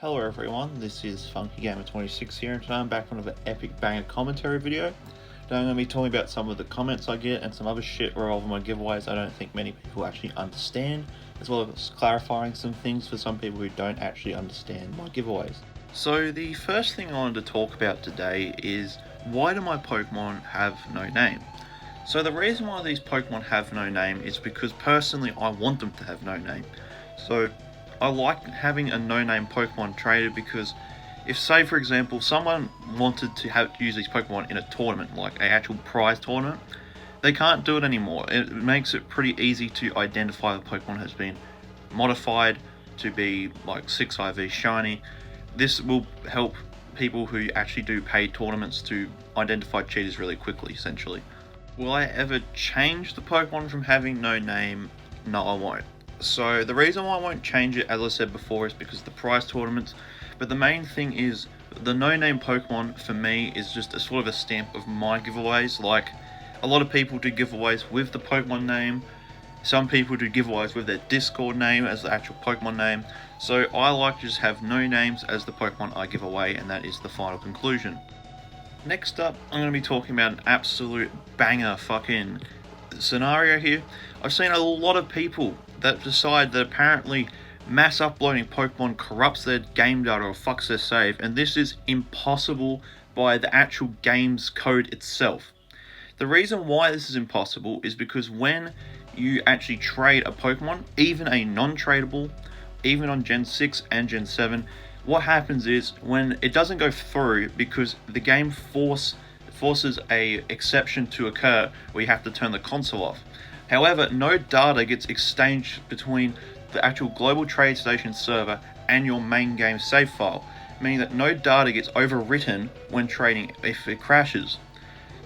Hello everyone, this is FunkyGamer26 here, and today I'm back with another epic banger commentary video. Today I'm going to be talking about some of the comments I get and some other shit revolving my giveaways I don't think many people actually understand, as well as clarifying some things for some people who don't actually understand my giveaways. So the first thing I wanted to talk about today is, why do my Pokemon have no name? So the reason why these Pokemon have no name is because personally I want them to have no name. So I like having a no-name Pokemon traded because if, say for example, someone wanted to use these Pokemon in a tournament, like an actual prize tournament, they can't do it anymore. It makes it pretty easy to identify the Pokemon has been modified to be like 6IV shiny. This will help people who actually do paid tournaments to identify cheaters really quickly, essentially. Will I ever change the Pokemon from having no name? No, I won't. So the reason why I won't change it, as I said before, is because of the prize tournaments. But the main thing is, the no-name Pokemon for me is just a sort of a stamp of my giveaways. Like, a lot of people do giveaways with the Pokemon name. Some people do giveaways with their Discord name as the actual Pokemon name. So I like to just have no names as the Pokemon I give away, and that is the final conclusion. Next up, I'm going to be talking about an absolute banger fucking scenario here. I've seen a lot of people that decide that apparently mass uploading Pokemon corrupts their game data or fucks their save, and this is impossible by the actual game's code itself. The reason why this is impossible is because when you actually trade a Pokemon, even a non-tradable, even on Gen 6 and Gen 7, what happens is when it doesn't go through because the game forces a exception to occur where you have to turn the console off. However, no data gets exchanged between the actual global trade station server and your main game save file, meaning that no data gets overwritten when trading if it crashes.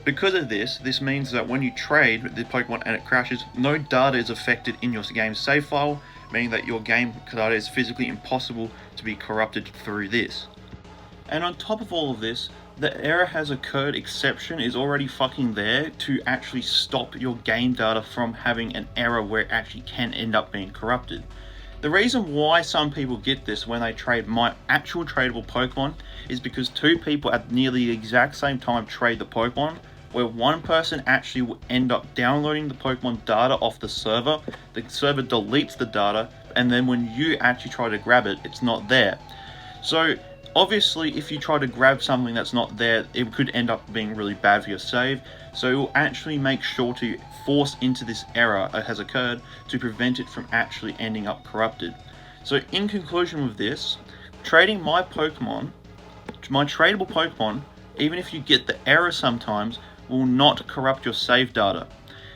Because of this means that when you trade the Pokemon and it crashes, no data is affected in your game save file, meaning that your game data is physically impossible to be corrupted through this. And on top of all of this, the error has occurred exception is already fucking there to actually stop your game data from having an error where it actually can end up being corrupted. The reason why some people get this when they trade my actual tradable Pokemon is because two people at nearly the exact same time trade the Pokemon, where one person actually will end up downloading the Pokemon data off the server deletes the data, and then when you actually try to grab it, it's not there. So obviously, if you try to grab something that's not there, it could end up being really bad for your save. So it will actually make sure to force into this error that has occurred to prevent it from actually ending up corrupted. So in conclusion with this, trading my Pokemon, my tradable Pokemon, even if you get the error sometimes, will not corrupt your save data.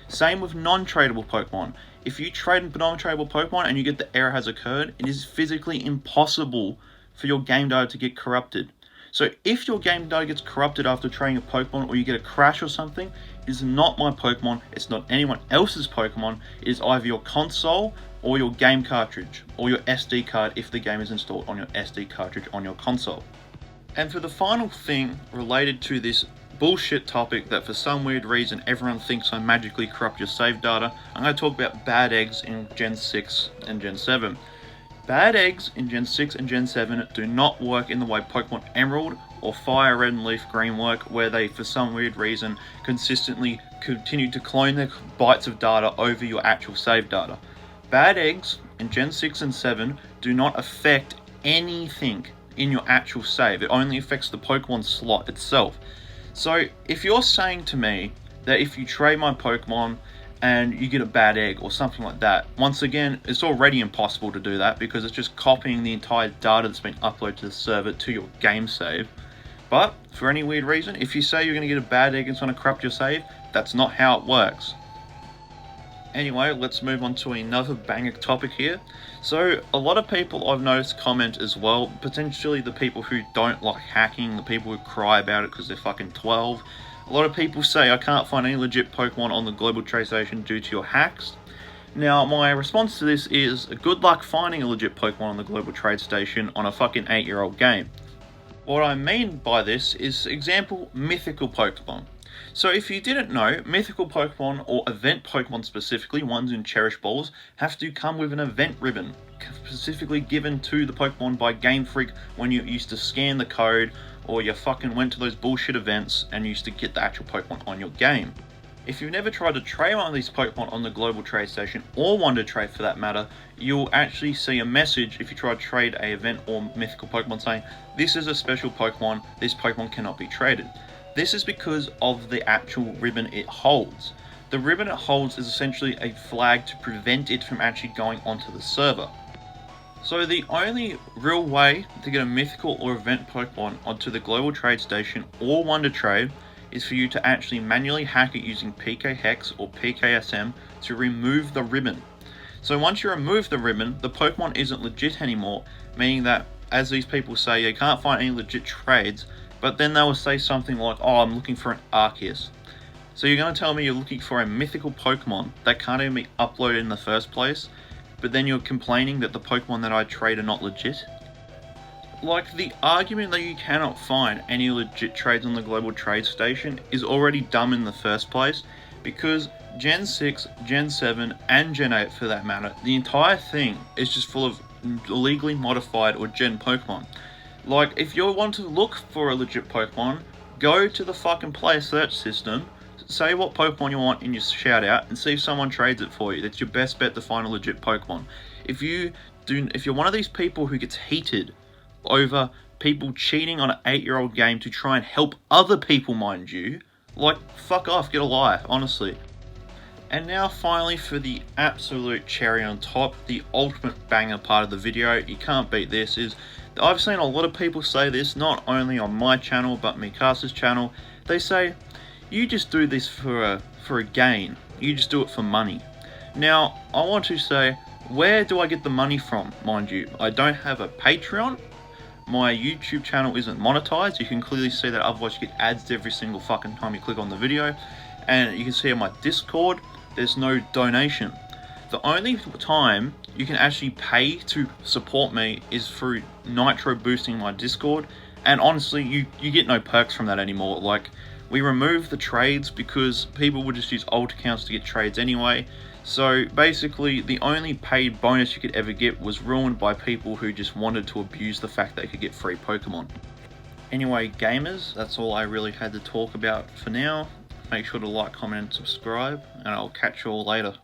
Same with non-tradable Pokemon. If you trade a non-tradable Pokemon and you get the error has occurred, it is physically impossible for your game data to get corrupted. So if your game data gets corrupted after trading a Pokemon, or you get a crash or something, it is not my Pokemon, it's not anyone else's Pokemon, it is either your console or your game cartridge, or your SD card if the game is installed on your SD cartridge on your console. And for the final thing related to this bullshit topic that for some weird reason everyone thinks I magically corrupt your save data, I'm going to talk about bad eggs in Gen 6 and Gen 7. Bad eggs in Gen 6 and Gen 7 do not work in the way Pokemon Emerald or Fire Red and Leaf Green work, where they for some weird reason consistently continue to clone their bytes of data over your actual save data. Bad eggs in Gen 6 and 7 do not affect anything in your actual save. It only affects the Pokemon slot itself. So if you're saying to me that if you trade my Pokemon and you get a bad egg or something like that, once again, it's already impossible to do that because it's just copying the entire data that's been uploaded to the server to your game save. But for any weird reason, if you say you're going to get a bad egg and it's going to corrupt your save, that's not how it works. Anyway, let's move on to another banger topic here. So a lot of people I've noticed comment as well, potentially the people who don't like hacking, the people who cry about it because they're fucking 12. A lot of people say I can't find any legit Pokemon on the global trade station due to your hacks. Now my response to this is, good luck finding a legit Pokemon on the global trade station on a fucking 8-year-old game. What I mean by this is, example, mythical Pokemon. So if you didn't know, mythical Pokemon, or event Pokemon specifically, ones in Cherish Balls, have to come with an event ribbon, specifically given to the Pokemon by Game Freak when you used to scan the code, or you fucking went to those bullshit events and used to get the actual Pokemon on your game. If you've never tried to trade one of these Pokemon on the global trade station, or Wonder Trade for that matter, you'll actually see a message if you try to trade a event or mythical Pokemon saying, this is a special Pokemon, this Pokemon cannot be traded. This is because of the actual ribbon it holds. The ribbon it holds is essentially a flag to prevent it from actually going onto the server. So the only real way to get a mythical or event Pokemon onto the global trade station or Wonder Trade is for you to actually manually hack it using PK Hex or PKSM to remove the ribbon. So once you remove the ribbon, the Pokemon isn't legit anymore, meaning that, as these people say, you can't find any legit trades, but then they will say something like, oh, I'm looking for an Arceus. So you're going to tell me you're looking for a mythical Pokemon that can't even be uploaded in the first place, but then you're complaining that the Pokemon that I trade are not legit? Like, the argument that you cannot find any legit trades on the global trade station is already dumb in the first place, because Gen 6, Gen 7, and Gen 8 for that matter, the entire thing is just full of illegally modified or gen Pokemon. Like, if you want to look for a legit Pokemon, go to the fucking player search system, say what Pokemon you want in your shout out, and see if someone trades it for you. That's your best bet to find a legit Pokemon. If you're one of these people who gets heated over people cheating on an 8-year-old game to try and help other people, mind you, like, fuck off, get a life, honestly. And now finally for the absolute cherry on top, the ultimate banger part of the video, you can't beat this, is I've seen a lot of people say this, not only on my channel, but Mikasa's channel. They say, you just do this for a gain. You just do it for money. Now, I want to say, where do I get the money from, mind you? I don't have a Patreon. My YouTube channel isn't monetized. You can clearly see that, otherwise you get ads every single fucking time you click on the video. And you can see on my Discord, there's no donation. The only time you can actually pay to support me is through nitro boosting my Discord, and honestly, you get no perks from that anymore. Like, we removed the trades because people would just use old accounts to get trades anyway. So basically, the only paid bonus you could ever get was ruined by people who just wanted to abuse the fact they could get free Pokemon. Anyway, gamers, that's all I really had to talk about for now. Make sure to like, comment, and subscribe, and I'll catch you all later.